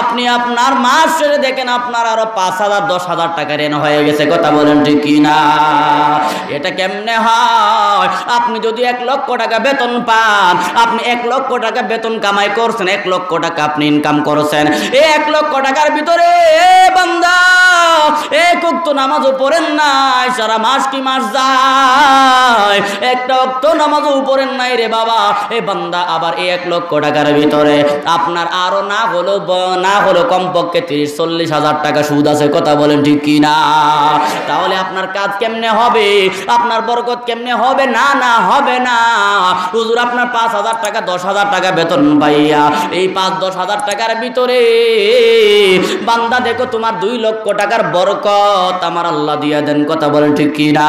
আপনি আপনার মাস শেষে দেখেন আপনার আরো 5,000-10,000 টাকা ঋণ হয়ে গেছে, কথা বলেন ঠিক কিনা? এটা কেমনে হয়? আপনি যদি 1 লক্ষ টাকা বেতন পান, আপনি 1 লক্ষ টাকা বেতন কামাই করছেন, 1 লক্ষ টাকা আপনি ইনকাম করছেন, এই 1 লক্ষ টাকার ভিতরে বান্দা 1 ওয়াক্ত নামাজও পড়েন নাই, সারা মাস কি মাস যায়, 1 ওয়াক্ত নামাজও পড়েন নাই রে বাবা। এ বান্দা আবার এই 1 লক্ষ টাকার ভিতরে আপনার আরো না হলো কমপক্ষে 30-40 হাজার টাকা সুদ আছে, কথা বলেন ঠিক কিনা? তাহলে আপনার কাজ কেমনে হবে? আপনার বরকত কেমনে হবে? না না, হবে না। হুজুর আপনার 5,000 টাকা 10,000 টাকা বেতন পাইয়া এই 5-10 হাজার টাকার ভিতরে বান্দা দেখো তোমার 2 লক্ষ টাকার বরকত আমার আল্লাহ দিয়া দেন, কথা বলেন ঠিক কিনা?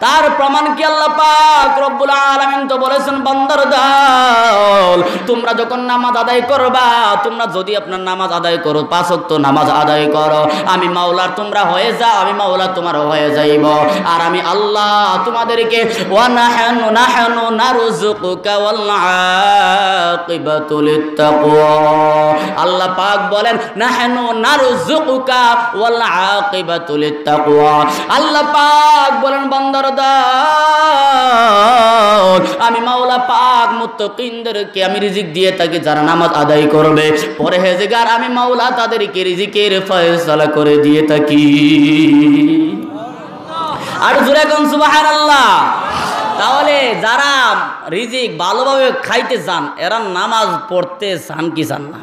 তার প্রমাণ কি? আল্লাহ পাক রব্বুল আলামিন তো বলেছেন, বান্দার দল তোমরা যখন নামাজ আদায় করবা, তোমরা যদি আপনার নামাজ আদায় করো, 5 ওয়াক্ত নামাজ আদায় করো, আমি মাওলার তোমরা হয়ে যাও, আমি মাওলা তোমার হয়ে যাইব। আর আমি আল্লাহ তোমাদেরকে ওয়া নাহনু নারযুকুকা ওয়াল আকিবাতু লিত্তাকওয়া, আল্লাহ পাক বলেন নাহনু নারযুকুকা ওয়াল আকিবাতু লিত্তাকওয়া। আল্লাহ পাক বলেন, বান্দার দল আমি মাওলা পাক মুত্তাকিনদেরকে আমি রিজিক দিয়ে থাকি, যারা নামাজ আদায় করবে, পরহেজগার আমি মাওলা তাদেরকে রিজিকের ফয়সালা করে দিয়ে থাকি। আর জোরে কোন সুবহানাল্লাহ। তাহলে যারা রিজিক ভালোভাবে খাইতে চান এরা নামাজ পড়তে চান কি চান না?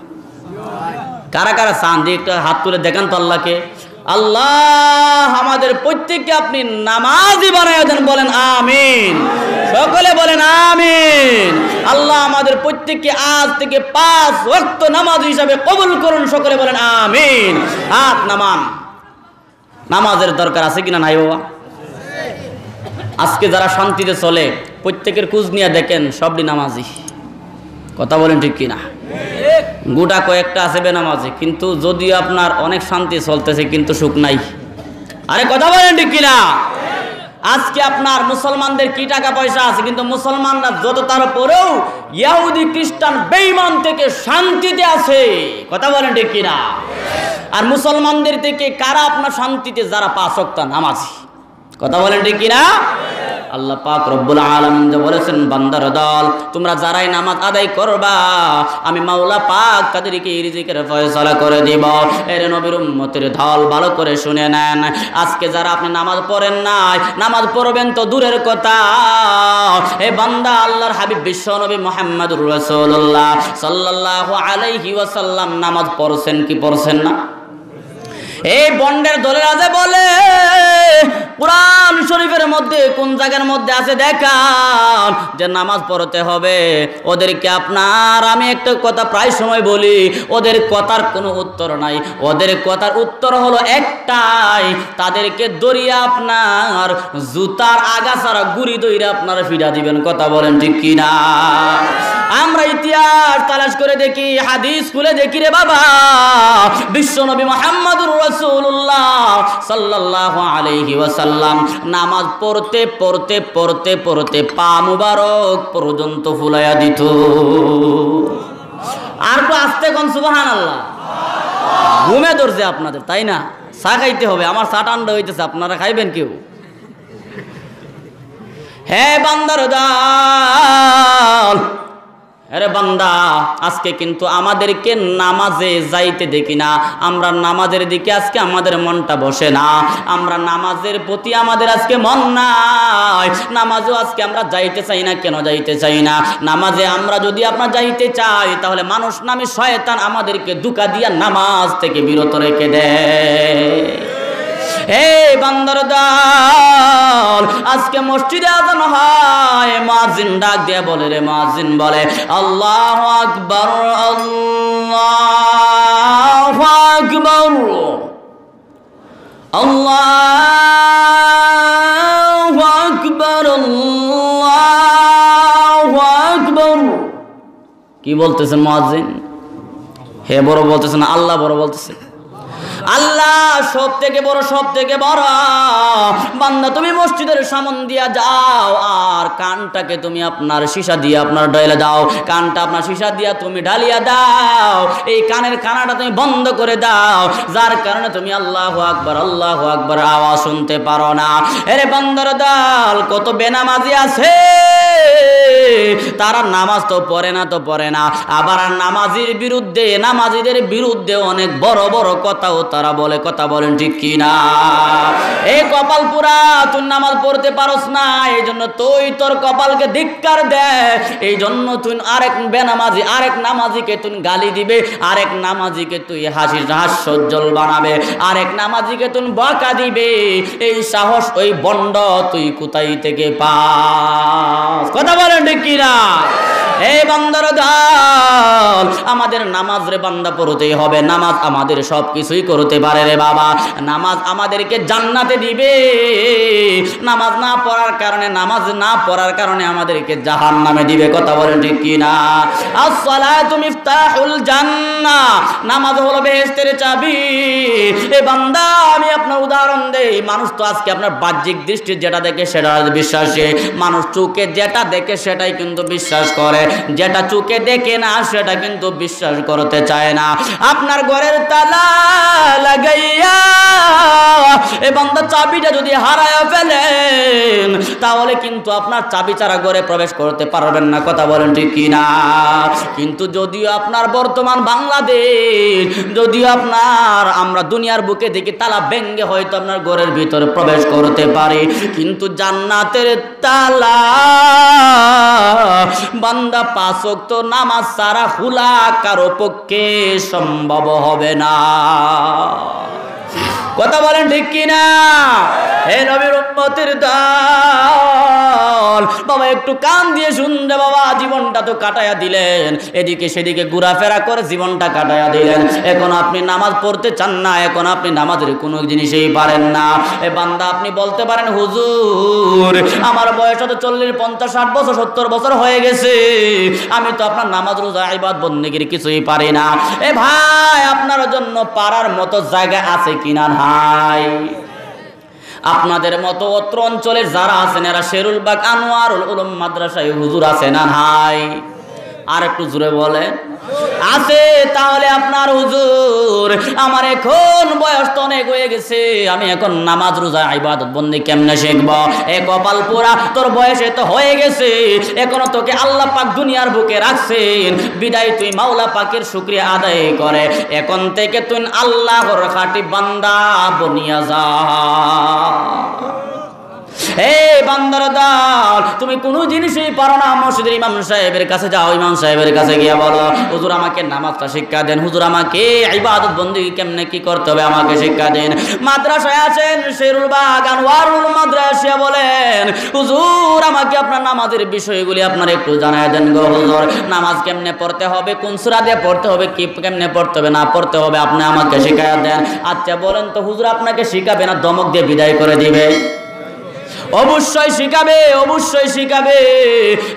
কারা কারা চান? যে একটা হাত তুলে দেখান তো আল্লাহকে। আল্লাহ আমাদের প্রত্যেককে আপনি নামাজি বানায় দেন, বলেন আমিন। সকলে বলেন আমিন। আল্লাহ আমাদের প্রত্যেককে আজ থেকে 5 ওয়াক্ত নামাজ হিসাবে কবুল করুন, সকলে বলেন আমিন। হাত নামান। নামাজের দরকার আছে কিনা নাই বাবা? আজকে যারা শান্তিতে চলে প্রত্যেকের খোঁজ নিয়ে দেখেন সবই নামাজি, কথা বলেন ঠিক কিনা? গোটা কয়েকটা আছে বেনামাজি, কিন্তু যদিও আপনার অনেক শান্তি চলতেছে কিন্তু সুখ নাই। আরে কথা বলেন ঠিক কিনা? আজকে আপনার মুসলমানদের কি টাকা পয়সা আছে, কিন্তু মুসলমানরা যত তার পরেও ইহুদি খ্রিস্টান বেঈমান থেকে শান্তিতে আছে, কথা বলেন ঠিক কিনা? আর মুসলমানদের থেকে কারা আপনার শান্তিতে? যারা 5 ওয়াক্ত নামাজি, কথা বলেন ঠিক কিনা? আল্লাহ পাক রব্বুল আলামিন যে বলেছেন, বান্দার দল তোমরা যারাই নামাজ আদায় করবা আমি মাওলা পাক তাদেরকে রিজিকের ফয়সালা করে দিব। এর নবীর উম্মতের দল ভালো করে শুনে নেন, আজকে যারা আপনি নামাজ পড়েন নাই, নামাজ পড়বেন তো দূরের কথা, এ বান্দা আল্লাহর হাবিব বিশ্ব নবী মুহাম্মদুর রাসূলুল্লাহ সাল্লাল্লাহু আলাইহি ওয়াসাল্লাম নামাজ পড়ছেন কি পড়ছেন না? এই বন্ডের দলেরা যে বলে কুরআন শরীফের মধ্যে কোন জায়গার মধ্যে আছে দেখান যে নামাজ পড়তে হবে, ওদেরকে আপনার আমি একটা কথা প্রায় সময় বলি, ওদের কথার কোনো উত্তর নাই। ওদের কথার উত্তর হলো একটাই, তাদেরকে দড়িয়ে আপনার জুতার আগাছাড়া গুড়ি দইরা আপনারা ফিরা দিবেন। কথা বলেন ঠিক কিনা? আমরা ইতিহাস তালাশ করে দেখি, হাদিস খুলে দেখি রে বাবা, বিশ্বনবী মুহাম্মদুর রাসূলুল্লাহ সাল্লাল্লাহু আলাইহি ওয়াসাল্লাম নামাজ পড়তে পড়তে পড়তে পড়তে পা মুবারক পর্যন্ত ফুলাইয়া দিত। আর তো আস্তে কোন সুবহানাল্লাহ। ঘুমে ধরছে আপনাদের, তাই না? চা খাইতে হবে, আমার চা ঠান্ডা হইতেছে, আপনারা খাইবেন কেউ? হে বান্দার দল, আরে বান্দা আজকে কিন্তু আমাদেরকে নামাজে যাইতে দেখি না, আমরা নামাজের দিকে আজকে আমাদের মনটা বসে না, আমরা নামাজের প্রতি আমাদের আজকে মন নাই, নামাজও আজকে আমরা যাইতে চাই না। কেন যাইতে চাই না? নামাজে আমরা যদি আপনার যাইতে চাই তাহলে মানুষ নামে শয়তান আমাদেরকে ধোঁকা দিয়া নামাজ থেকে বিরত রেখে দেয়। হে বান্দার দল, আজকে মসজিদে আযান হয়, মুয়াজ্জিন ডাক দিয়া বলে রে, মুয়াজ্জিন বলে আল্লাহু আকবার আল্লাহু আকবার আল্লাহু আকবার আল্লাহু আকবার। কি বলতেছেন মুয়াজ্জিন? হে বড় বলতেছেন, আল্লাহ বড় বলতেছেন। আল্লাহ সব থেকে বড়, সব থেকে বড়। বান্দা তুমি মসজিদের সামন দিয়া যাও আর কানটাকে তুমি আপনার সীসা দিয়ে আপনার ঢাইলা দাও, কানটা আপনার সীসা দিয়া তুমি ঢালিয়া দাও, এই কানের কানাটা তুমি বন্ধ করে দাও, যার কারণে তুমি আল্লাহু আকবার আল্লাহু আকবার আওয়াজ শুনতে পারো না। আরে বান্দার দল, কত বেনামাজি আছে, তারা নামাজ তো পড়ে না তো পড়ে না, আবার নামাজির বিরুদ্ধে, নামাজিদের বিরুদ্ধে অনেক বড় বড় কথাও তারা বলে। কথা বলেন ঠিক কিনা? এই কপাল পুরা, তুই নামাজ পড়তে পারস না, এই জন্য তুই তোর কপালকে ধিক্কার দে, এই জন্য তুই আরেক বেনামাজি, আরেক নামাজিকে তুই গালি দিবে, আরেক নামাজিকে তুই হাস্যোজ্জ্বল বানাবে, আরেক নামাজিকে তুই বকা দিবে। এই সাহস ওই বন্ড তুই কোথায় থেকে পাস? কথা বলেন ঠিক কিনা? এই বান্দার দল, আমাদের নামাজ রে বান্দা পড়তেই হবে। নামাজ আমাদের সব কিছুই করতে পারে রে বাবা, নামাজ আমাদেরকে জান্নাতে দিবে। নামাজ না পড়ার কারণে, নামাজ না পড়ার কারণে আমাদেরকে জাহান্নামে দিবে। কথা বলেন ঠিক কিনা? আসসালাতু মিফতাহুল জান্নাহ, নামাজ হলো বেহেশতের চাবি। এ বান্দা আমি আপনার উদাহরণ দেই, মানুষ তো আজকে আপনার বাহ্যিক দৃষ্টি যেটা দেখে সেটা বিশ্বাসে, মানুষ চোখে যেটা দেখে সেটাই কিন্তু বিশ্বাস করে, যেটা চোখে দেখে না সেটা কিন্তু বিশ্বাস করতে চায় না। আপনার ঘরের তালা লাগাইয়া এ বান্দা চাবিটা যদি হারায়া ফেলেন তাহলে কিন্তু আপনার চাবি ছাড়া ঘরে প্রবেশ করতে পারবেন না। কথা বলেন ঠিক কিনা? কিন্তু যদিও আপনার বর্তমান বাংলাদেশ, যদিও আপনার আমরা দুনিয়ার বুকে দেখি তালা ভেঙ্গে হয়তো আপনার ঘরের ভিতরে প্রবেশ করতে পারি, কিন্তু জান্নাতের তালা বান্দা 5 ওয়াক্ত নামাজ ছাড়া খোলা কারো পক্ষে সম্ভব হবে না। কথা বলেন ঠিক কিনা? হে নবীর উম্মতের দল, বাবা একটু কান দিয়ে শুনবে বাবা, জীবনটা তো কাটায়া দিলেন, এদিকে সেদিকে ঘোরাফেরা করে জীবনটা কাটায়া দিলেন, এখন আপনি নামাজ পড়তে চান না, এখন আপনি নামাজের কোনো জিনিসই পারেন না। এ বান্দা আপনি বলতে পারেন হুজুর আমার বয়স তো 40, 50, 60 বছর, 70 বছর হয়ে গেছে, আমি তো আপনার নামাজ রোজা ইবাদত বন্দেগীর কিছুই পারি না। এ ভাই, আপনার জন্য পারার মতো জায়গা আছে কিনা? নাই। আপনাদের মতো অত্র অঞ্চলে যারা আছেন এরা শেরুল বাগ আনোয়ারুল উলুম মাদ্রাসায় হুজুর আছে না? নাই। আর একটু জোরে বলেন। আছে। তাহলে আপনার হুজুর আমার এখন বয়স তো অনেক হয়ে গেছে, আমি এখন নামাজ রোজা ইবাদত বন্দি কেমনে শিখবো? এ কপাল পোড়া, তোর বয়সে তো হয়ে গেছে, এখনো তোকে আল্লাহ পাক দুনিয়ার বুকে রাখছেন, বিদায় তুই মাওলা পাকের শুকরিয়া আদায় করে এখন থেকে তুই আল্লাহর খাঁটি বান্দা বনিয়া যা। এই বান্দার দল, তুমি কোনো জিনিসই পারো না, মসজিদের ইমাম সাহেবের কাছে যাও, ইমাম সাহেবের কাছে গিয়ে বলো হুজুর আমাকে নামাজটা শিক্ষা দেন, হুজুর আমাকে ইবাদত বন্দেগী কেমনে কি করতে হবে আমাকে শিক্ষা দেন। মাদ্রাসায় আছেন শেরুল বাগ আনোয়ারুল মাদ্রাসা, বলেন হুজুর আমাকে আপনার নামাজের বিষয়গুলি আপনার একটু জানায় দেন গো হুজুর, নামাজ কেমনে পড়তে হবে, কোন সূরা দিয়ে পড়তে হবে, কি কেমনে পড়তে হবে না পড়তে হবে আপনি আমাকে শিখায়া দেন। আচ্ছা বলেন তো হুজুর আপনাকে শিখাবে না ধমক দিয়ে বিদায় করে দিবে? অবশ্যই শিখাবে, অবশ্যই শিখাবে।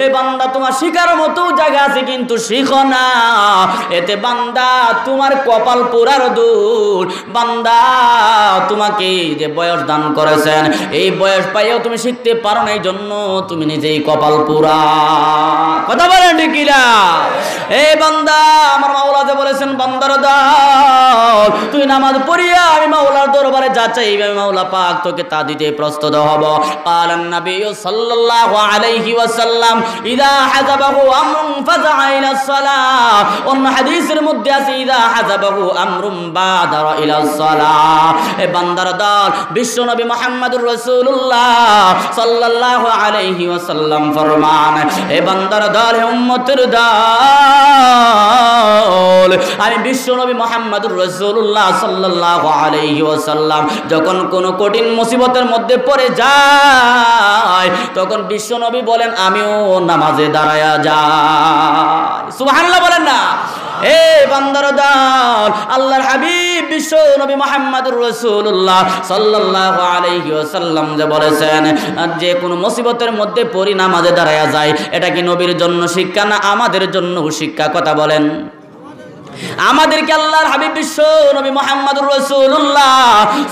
এ বান্দা তোমার শিখার মতো জায়গা আছে কিন্তু শিখো না, এতে বান্দা তোমার কপাল পোড়ার দূর। বান্দা তোমাকে যে বয়স দান করেছেন, এই বয়স পাইও তুমি শিখতে পারো না, এই জন্য তুমি নিজেই কপাল পোড়া। কথা বলেন ঠিক কিনা? এই বান্দা আমার মাওলা যে বলেছেন বান্দার দল তুই নামাজ পড়িয়া আমি মাওলার দরবারে যা চাইবে আমি মাওলা পাক তোকে তা দিতে প্রস্তুত হব। قال النبي صلى الله عليه وسلم إذا حزبه أمر فزع إلى الصلاة, অন্য হাদিসের মধ্যে আছে إذا حزبه أمر بادر إلى الصلاة। এ বান্দার দল বিশ্বনবী মুহাম্মদুর রাসূলুল্লাহ সাল্লাল্লাহু আলাইহি ওয়াসাল্লাম ফরমান, এ বান্দার দল হে উম্মতের দল, আমি বিশ্বনবী মুহাম্মদুর রাসূলুল্লাহ সাল্লাল্লাহু আলাইহি ওয়াসাল্লাম যখন কোন কঠিন মুসিবতের মধ্যে পড়ে যায় তখন বিশ্বনবী বলেন আমিও নামাজে দাঁড়ায়া যাই। সুবহানাল্লাহ বলেন না? এ বান্দার দল আল্লাহর হাবিব বিশ্বনবী মুহাম্মদুর রাসূলুল্লাহ সাল্লাল্লাহু আলাইহি ওয়াসাল্লাম যে বলেছেন যে কোন মুসিবতের মধ্যে পড়ি নামাজে দাঁড়ায়া যায়, এটা কি নবীর জন্য শিক্ষা না আমাদের জন্য শিক্ষা? কথা বলেন। আমাদেরকে আল্লাহর হাবিব বিশ্ব নবী মুহাম্মদুর রাসূলুল্লাহ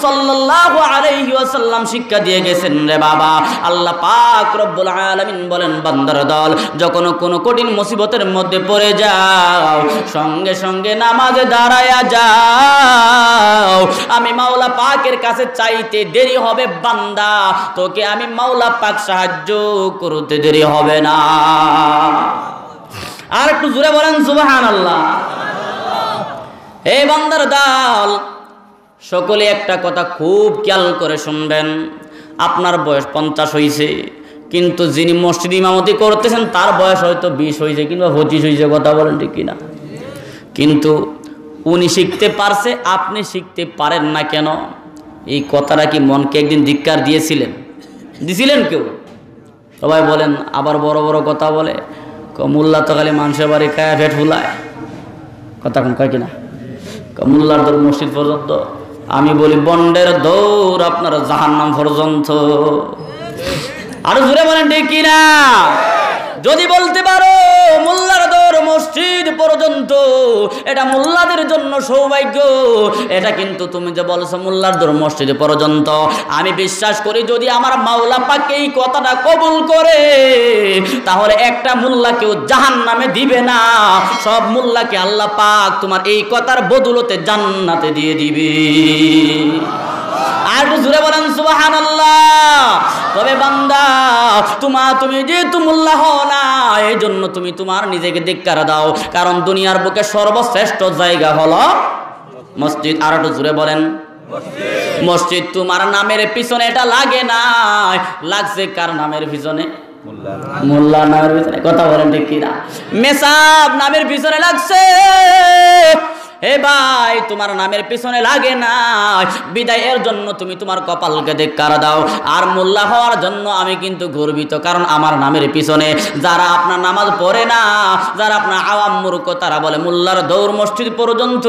সাল্লাল্লাহু আলাইহি ওয়াসাল্লাম শিক্ষা দিয়ে গেছেন রে বাবা। আল্লাহ পাক রব্বুল আলামিন বলেন বান্দার দল যখন কোনো কঠিন মুসিবতের মধ্যে পড়ে যাও সঙ্গে সঙ্গে নামাজে দাঁড়ায়া যাও, আমি মাওলা পাকের কাছে চাইতে দেরি হবে বান্দা, তোকে আমি মাওলা পাক সাহায্য করতে দেরি হবে না। আর একটু জোরে বলেন সুবহানাল্লাহ। এই বান্দার দল সকলে একটা কথা খুব খেয়াল করে শুনবেন, আপনার বয়স 50 হয়েছে কিন্তু যিনি মসজিদ ইমামতি করতেছেন তার বয়স হয়তো 20 হয়েছে কিংবা 25 হয়েছে। কথা বলেন ঠিক কিনা? কিন্তু উনি শিখতে পারছে, আপনি শিখতে পারেন না কেন? এই কথাটা কি মনকে একদিন ধিক্কার দিয়েছিলেন? দিছিলেন কেউ? সবাই বলেন, আবার বড় বড় কথা বলে, মোল্লা তো খালি মানুষের বাড়ি খায় পেট ফুলায়। কথা কম কয় কিনা? মোল্লার দৌড় মসজিদ পর্যন্ত, আমি বলি বন্ডের দৌড় আপনার জাহান্নাম পর্যন্ত। আরো জোরে বলেন ঠিক কিনা? যদি বলতে পারো মোল্লার দৌড় মসজিদ পর্যন্ত, এটা মোল্লাদের জন্য সৌভাগ্য। এটা কিন্তু তুমি যে বলছো মোল্লার দৌড় মসজিদ পর্যন্ত, আমি বিশ্বাস করি যদি আমার মাওলা পাক এই কথাটা কবুল করে তাহলে একটা মোল্লাকেও জাহান্নামে দিবে না, সব মোল্লাকে আল্লাহ পাক তোমার এই কথার বদৌলতে জান্নাতে দিয়ে দিবে। আর জোরে বলেন সুবহানাল্লাহ। তবে বান্দা তুমি যেহেতু মোল্লা হও না এই জন্য তুমি তোমার নিজেকে ধিক্কার দাও, কারণ দুনিয়ার বুকে সর্বশ্রেষ্ঠ জায়গা হলো মসজিদ। আর একটু জোরে বলেন মসজিদ। তোমার নামের পিছনে এটা লাগে না, লাগছে কার নামের পিছনে? মোল্লা নামের পিছনে। কথা বলেন ঠিক কিনা? মেসাব নামের পিছনে লাগছে। হে ভাই তোমার নামের পিছনে লাগে না, বিদায় এর জন্য তুমি তোমার কপালকে ধিক্কার দাও। আর মোল্লা হওয়ার জন্য আমি কিন্তু গর্বিত, কারণ আমার নামের পিছনে যারা আপনার নামাজ পড়ে না, যারা আপনার আওয়াম মূর্খ, তারা বলে মোল্লার দৌড় মসজিদ পর্যন্ত।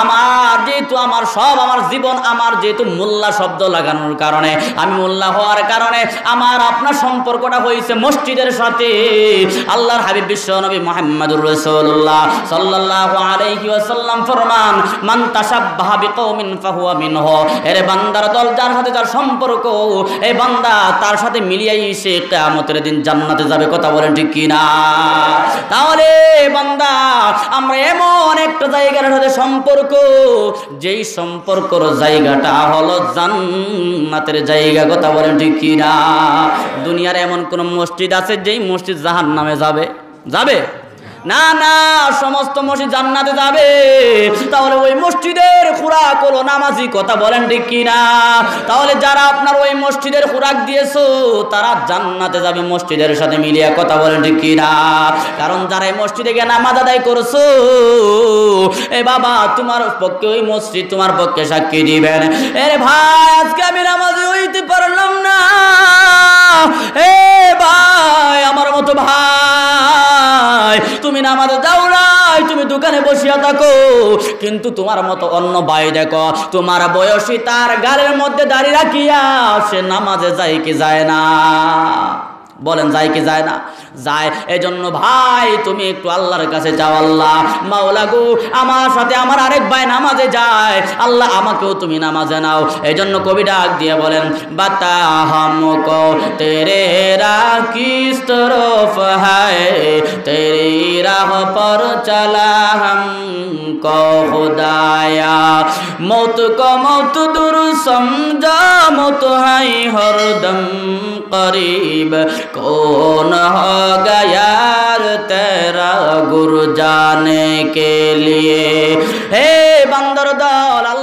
আমার যেহেতু আমার সব আমার জীবন আমার যেহেতু মোল্লা শব্দ লাগানোর কারণে, আমি মোল্লা হওয়ার কারণে আমার আপনার সম্পর্কটা হয়েছে মসজিদের সাথে। আল্লাহর হাবিব বিশ্ব নবী মুহাম্মদুর রাসূলুল্লাহ সাল্লাল্লাহু আলাইহি আলাইহি ওয়াসাল্লাম ফরমান, মান তাশাব্বাহা বিকওমিন ফাহুয়া মিনহু। এরে বান্দার দল, যার সাথে যার সম্পর্ক, এই বান্দা তার সাথে মিলিয়েই সে কিয়ামতের দিন জান্নাতে যাবে। কথা বলেন ঠিক কি না? তাহলে বান্দা, আমরা এমন একটা জায়গার সাথে সম্পর্ক, যেই সম্পর্কর জায়গাটা হলো জান্নাতের জায়গা। কথা বলেন ঠিক কি না? দুনিয়ার এমন কোন মসজিদ আছে যেই মসজিদ জাহান্নামে যাবে? যাবে না, না, সমস্ত মসজিদ জান্নাতে যাবে। তাহলে ওই মসজিদের খুরাক হলো নামাজি। কথা বলেন ঠিক কি না? তাহলে যারা আপনার ওই মসজিদের খুরাক দিয়েছো, তারা জান্নাতে যাবে মসজিদের সাথে মিলিয়ে। কথা বলেন ঠিক কি না? কারণ যারা এই মসজিদে গিয়ে নামাজ আদায় করছো, এ বাবা, তোমার পক্ষে ওই মসজিদ তোমার পক্ষে সাক্ষী দিবেন। এরে ভাই, আজকে আমি নামাজি হইতে পারলাম না, এ ভাই, আমার মতো ভাই, তুমি নামাজে যাও নাই, তুমি দোকানে বসিয়া থাকো, কিন্তু তোমার মতো অন্য ভাই দেখো, তোমার বয়সী, তার গালের মধ্যে দাড়ি রাখিয়া সে নামাজে যায় কি যায় না? বলেন, যায় কি যায় না? যায়। এজন্য ভাই, তুমি একটু আল্লাহর কাছে যাও, আল্লাহ মাওলা গো, আমার সাথে আমার আরেক ভাই নামাজে যায়, আল্লাহ আমাকেও তুমি নামাজে নাও। এজন্য কবি ডাক দিয়ে বলেন, বাতা হামকো তেরে রাহ কিস তরফ হায়, তেরি রাহ পর চলা হামকো খুদায়া, মौत को मौत दूर समझा, मौत है हरदम करीब, कौन होगा यार तेरा गुर जाने के लिए। हे बंदर दल,